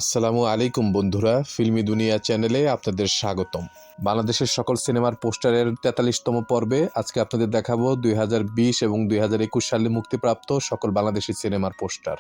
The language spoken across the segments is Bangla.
আসসালামু আলাইকুম বন্ধুরা, ফিল্মি দুনিয়া চ্যানেলে আপনাদের স্বাগতম। বাংলাদেশের সকল সিনেমার পোস্টারের 43তম পর্বে আজকে আপনাদের দেখাবো 2020 এবং 2021 সালে মুক্তিপ্রাপ্ত সকল বাংলাদেশি সিনেমার পোস্টার।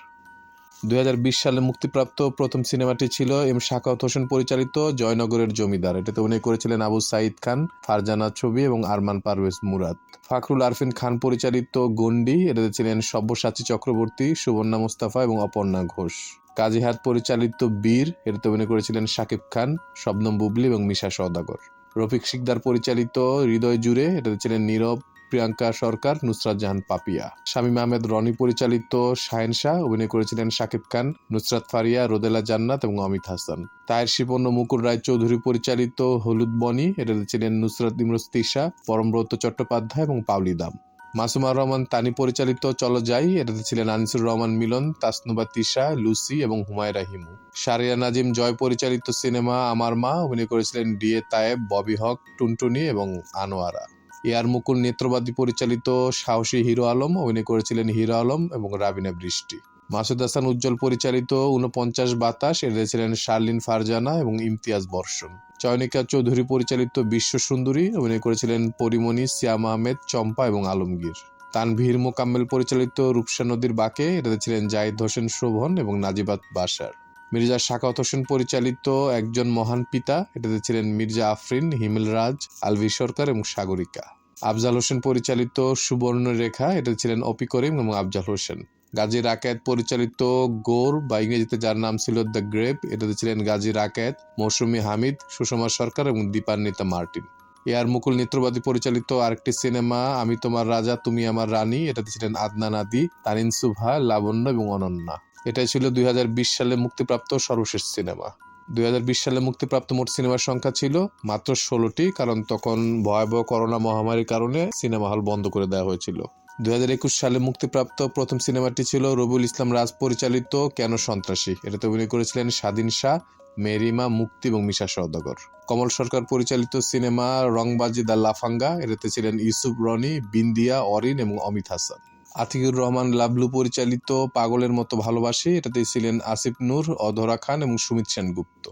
2020 সালে মুক্তিপ্রাপ্ত প্রথম সিনেমাটি ছিল এম শাখাওয়াত হোসেন পরিচালিত জয়নগরের জমিদার। এটাতে অভিনয় করেছিলেন আবু সাঈদ খান, ফারজানা ছবি এবং আরমান পারভেজ মুরাদ। ফাকরুল আরফিন খান পরিচালিত গন্ডি, এটাতে ছিলেন সব্যসাচী চক্রবর্তী, সুবর্ণা মুস্তাফা এবং অপর্ণা ঘোষ। কাজী হায়াৎ পরিচালিত বীর, এটাতে অভিনয় করেছিলেন শাকিব খান, শবনম বুবলি এবং মিশা সওদাগর। রফিক শিকদার পরিচালিত হৃদয় জুড়ে, এটাতে ছিলেন নীরব, প্রিয়াঙ্কা সরকার, নুসরাত জাহান পাপিয়া। শামীম আহমেদ রনি পরিচালিত শাহেনশাহ, অভিনয় করেছিলেন শাকিব খান, নুসরাত ফারিয়া, রোদেলা জান্নাত এবং অমিত হাসান। তায়ের শিপন ও মুকুল রায় চৌধুরী পরিচালিত হলুদ বনি, এটাতে ছিলেন নুসরাত ইমরোজ তিশা, পরমব্রত চট্টোপাধ্যায় এবং পাওলি দাম। মাসুমা রহমান তানি পরিচালিত চলো যাই, এটাতে ছিলেন আনিসুর রহমান মিলন, তাসনুবা তিশা, লুসি এবং হুমায়রা হিমু। শারিয়া নাজিম জয় পরিচালিত সিনেমা আমার মা, অভিনয় করেছিলেন ডিএ তায়েব, ববি হক, টুনটুনি এবং আনোয়ারা। এয়ার মুকুল নেত্রবাদী পরিচালিত সাহসী হিরো আলম, অভিনয় করেছিলেন হিরো আলম এবং রাবিনা বৃষ্টি। মাসুদ হাসান উজ্জ্বল পরিচালিত 49 বাতাস, এটাতে ছিলেন শার্লিন ফারজানা এবং ইমতিয়াজ বর্ষণ। চয়নিকা চৌধুরী পরিচালিত বিশ্ব সুন্দরী, অভিনয় করেছিলেন পরিমণি, সিয়াম আহমেদ, চম্পা এবং আলমগীর। তানভীর মোকাম্মেল পরিচালিত রূপসা নদীর বাঁকে, এটাতে ছিলেন জাহিদ হোসেন শোভন এবং নাজিবাত বাশার। মির্জা শাখাওয়াত হোসেন পরিচালিত একজন মহান পিতা, এটাতে ছিলেন মির্জা আফরিন, হিমেল রাজ, আলভি সরকার এবং সাগরিকা। আফজাল হোসেন পরিচালিত সুবর্ণরেখা, এটাতে ছিলেন অপি করিম এবং আফজাল হোসেন। গাজী রাকায়েত পরিচালিত গোর বা ইংরেজিতে যার নাম ছিল দ্য গ্রেভ, এটাতে ছিলেন গাজী রাকায়েত, মৌসুমী হামিদ, সুষমা সরকার এবং দীপান্বিতা মার্টিন। এয়ার মুকুল নেত্রবাদী পরিচালিত আরেকটি সিনেমা আমি তোমার রাজা তুমি আমার রানী, এটাতে ছিলেন আদনান আদি, তারিন সুভা, লাবণ্য এবং অনন্যা। এটাই ছিল 2020 সালে মুক্তিপ্রাপ্ত সর্বশেষ সিনেমা। 2020 সালে মুক্তিপ্রাপ্ত মোট সিনেমার সংখ্যা ছিল মাত্র 16টি, কারণ তখন ভয়াবহ করোনা মহামারীর কারণে সিনেমা হল বন্ধ করে দেওয়া হয়েছিল। 2021 সালে মুক্তিপ্রাপ্ত প্রথম সিনেমাটি ছিল রবিউল ইসলাম রাজ পরিচালিত কেন সন্ত্রাসী, এটাতে অভিনয় করেছিলেন স্বাধীন শাহ, মেরিমা, মুক্তি এবং মিশা সওদাগর। কমল সরকার পরিচালিত সিনেমা রংবাজি দ্য লাফাঙ্গা, এটাতে ছিলেন ইউসুফ রনি, বিন্দিয়া, অরিন এবং অমিত হাসান। আতিকুর রহমান লাবলু পরিচালিত পাগলের মতো ভালোবাসি, এটাতে ছিলেন আসিফ নূর, অধরা খান এবং সুমিত সেনগুপ্ত।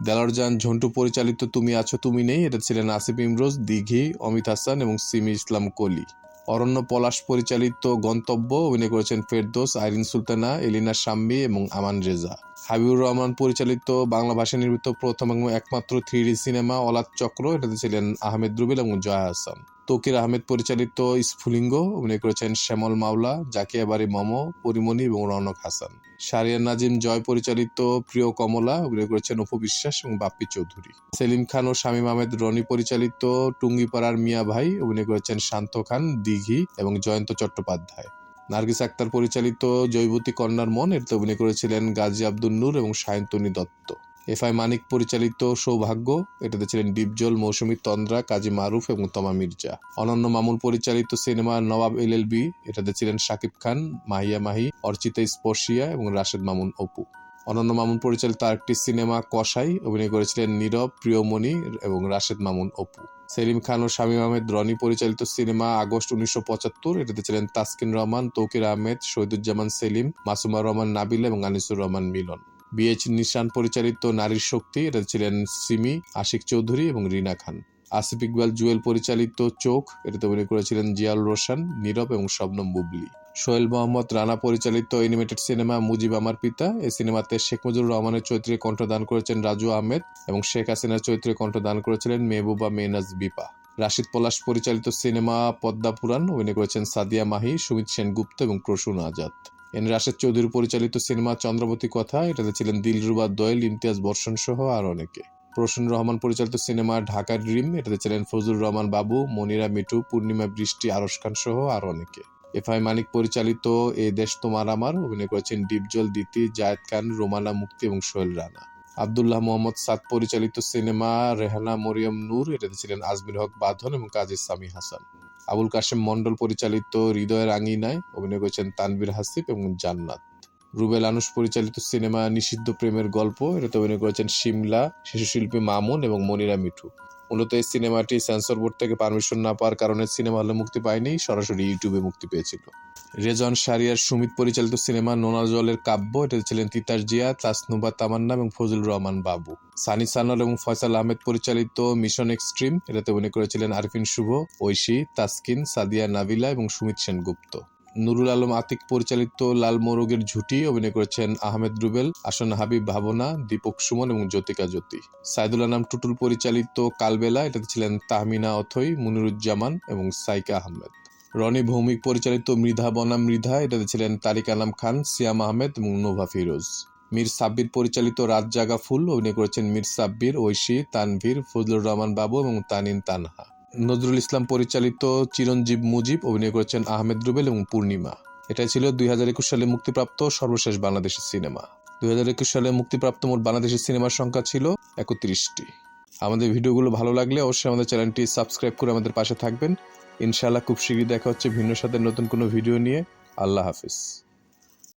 দেলোয়ারজান ঝন্টু পরিচালিত তুমি আছো তুমি নেই, এটা ছিলেন আসিফ ইমরোজ, দিঘি, অমিত হাসান এবং সিমি ইসলাম কলি। অরণ্য পলাশ পরিচালিত গন্তব্য, অভিনয় করেছেন ফেরদৌস, আইরিন সুলতানা, এলিনা শাম্মী এবং আমান রেজা। হাবিবুর রহমান পরিচালিত বাংলা ভাষায় নির্মিত প্রথম এবং একমাত্র 3D সিনেমা অলাদ চক্র, এটাতে ছিলেন আহমেদ রুবেল এবং জয়া হাসান। তকির আহমেদ পরিচালিত স্ফুলিঙ্গ, অভিনয় করেছেন শ্যামল মাওলা, জাকিয়া বাড়ি মম, পরিমণি এবং রৌনক হাসান। শারিয়া নাজিম জয় পরিচালিত প্রিয় কমলা, অভিনয় করেছেন অপু বিশ্বাস এবং বাপ্পি চৌধুরী। সেলিম খান ও শামীম আহমেদ রনি পরিচালিত টুঙ্গিপাড়ার মিয়া ভাই, অভিনয় করেছেন শান্ত খান, দিঘি এবং জয়ন্ত চট্টোপাধ্যায়। নার্গিস আক্তার পরিচালিত জয়বতী কন্যার মন, এতে অভিনয় করেছিলেন গাজী আব্দুল নূর এবং সায়ন্তনী দত্ত। এফআই মানিক পরিচালিত সৌভাগ্য, এটাতে ছিলেন ডিপজল, মৌসুমী তন্দ্রা, কাজী মারুফ এবং তমা মির্জা। অনন্য মামুন পরিচালিত সিনেমা নবাব এলএলবি, এটাতে ছিলেন শাকিব খান, মাহিয়া মাহি, অর্চিতা স্পর্শিয়া এবং রাশেদ মামুন অপু। অনন্য মামুন পরিচালিত আরেকটি সিনেমা কসাই, অভিনয় করেছিলেন নীরব, প্রিয়মণি এবং রাশেদ মামুন অপু। সেলিম খান ও শামীম আহমেদ রনি পরিচালিত সিনেমা আগস্ট 1975, এটাতে ছিলেন তাসকিন রহমান, তৌকির আহমেদ, শহীদুজ্জামান সেলিম, মাসুমা রহমান নাবিলা এবং আনিসুর রহমান মিলন। বিএইচ নিশান পরিচালিত নারীর শক্তি, এটা ছিলেন সিমি, আশিক চৌধুরী এবং রিনা খান। আসিফ ইকবাল জুয়েল পরিচালিত চোখ, এটাতে অভিনয় করেছিলেন জিয়াউল রোশন, নীরব এবং শবনম বুবলি। সোহেল মোহাম্মদ রানা পরিচালিত অ্যানিমেটেড সিনেমা মুজিব আমার পিতা, এই সিনেমাতে শেখ মুজিবুর রহমানের চরিত্রে কণ্ঠদান করেছেন রাজু আহমেদ এবং শেখ হাসিনার চরিত্রে কণ্ঠদান করেছিলেন মেহবুবা মেহনাজ বিপা। রাশিদ পলাশ পরিচালিত সিনেমা পদ্মা পুরাণ, অভিনয় করেছেন সাদিয়া মাহি, সুমিত সেনগুপ্ত এবং প্রসূন আজাদ। এন রাশেদ চৌধুরী পরিচালিত সিনেমা চন্দ্রবতী কথা, এটাতে ছিলেন দিলরুবা দোয়েল, ইমতিয়াজ বর্ষণ সহ আর অনেকে। প্রসূন রহমান পরিচালিত সিনেমা ঢাকা ড্রিম, এটাতে ছিলেন ফজলুর রহমান বাবু, মনিরা মিঠু, পূর্ণিমা বৃষ্টি, আরশ খান সহ আর অনেকে। এফআই মানিক পরিচালিত এ দেশ তোমার আমার, অভিনয় করেছেন ডিপজল, দিতি, জায়েদ খান, রোমানা মুক্তি এবং সোহেল রানা। আব্দুল্লাহ মোহাম্মদ সাদ পরিচালিত সিনেমা রেহানা মরিয়ম নূর, এটাতে ছিলেন আজমির হক বাঁধন এবং কাজী সামি হাসান। আবুল কাশেম মন্ডল পরিচালিত হৃদয়ের আঙিনায়, অভিনয় করেছেন তানভীর হাসিব এবং জান্নাত। রুবেল আনুশ পরিচালিত সিনেমা নিষিদ্ধ প্রেমের গল্প, এটাতে অভিনয় করেছেন শিমলা, শিশুশিল্পী মামুন এবং মনিরা মিঠু। মূলত এই সিনেমাটি সেন্সর বোর্ড থেকে পারমিশন না পাওয়ার কারণে সিনেমা হলে মুক্তি পায়নি, সরাসরি ইউটিউবে মুক্তি পেয়েছিল। রেজন শাহরিয়ার সুমিত পরিচালিত সিনেমা নোনা জলের কাব্য, এটাতে ছিলেন তিতাস জিয়া, তাসনুবা তামান্না এবং ফজলুর রহমান বাবু। সানি সানোয়ার এবং ফয়সাল আহমেদ পরিচালিত মিশন এক্সট্রিম, এটাতে অভিনয় করেছিলেন আরিফিন শুভ, ঐশী, তাসকিন, সাদিয়া নাবিলা এবং সুমিত সেনগুপ্ত। নুরুল আলম আতিক পরিচালিত লাল মোরগের ঝুঁটি, অভিনয় করেছেন আহমেদ রুবেল, আসনা হাবিব ভাবনা, দীপক সুমন এবং জ্যোতিকা জ্যোতি। সাইদুল আনাম টুটুল পরিচালিত কালবেলা, এটাতে ছিলেন তাহমিনা অথই, মুনিরুজ্জামান এবং সাইকা আহমেদ। রনি ভৌমিক পরিচালিত মৃধা বনাম মৃধা, এটাতে ছিলেন তারিক আনাম খান, সিয়াম আহমেদ এবং নোভা ফিরোজ। মীর সাব্বির পরিচালিত রাত জাগা ফুল, অভিনয় করেছেন মীর সাব্বির, ঐশী, তানভীর, ফজলুর রহমান বাবু এবং তানিন তানহা। নজরুল ইসলাম পরিচালিত চিরঞ্জীব মুজিব, অভিনয় করেছেন আহমেদ রুবেল এবং পূর্ণিমা। এটাই ছিল 2021 সালে মুক্তিপ্রাপ্ত সর্বশেষ বাংলাদেশি সিনেমা। 2021 সালে মুক্তিপ্রাপ্ত মোট বাংলাদেশি সিনেমার সংখ্যা ছিল 31টি। আমাদের ভিডিওগুলো ভালো লাগলে অবশ্যই আমাদের চ্যানেলটি সাবস্ক্রাইব করে আমাদের পাশে থাকবেন। ইনশাআল্লাহ খুব শীঘ্রই দেখা হচ্ছে ভিন্ন সাথে নতুন কোনো ভিডিও নিয়ে। আল্লাহ হাফিজ।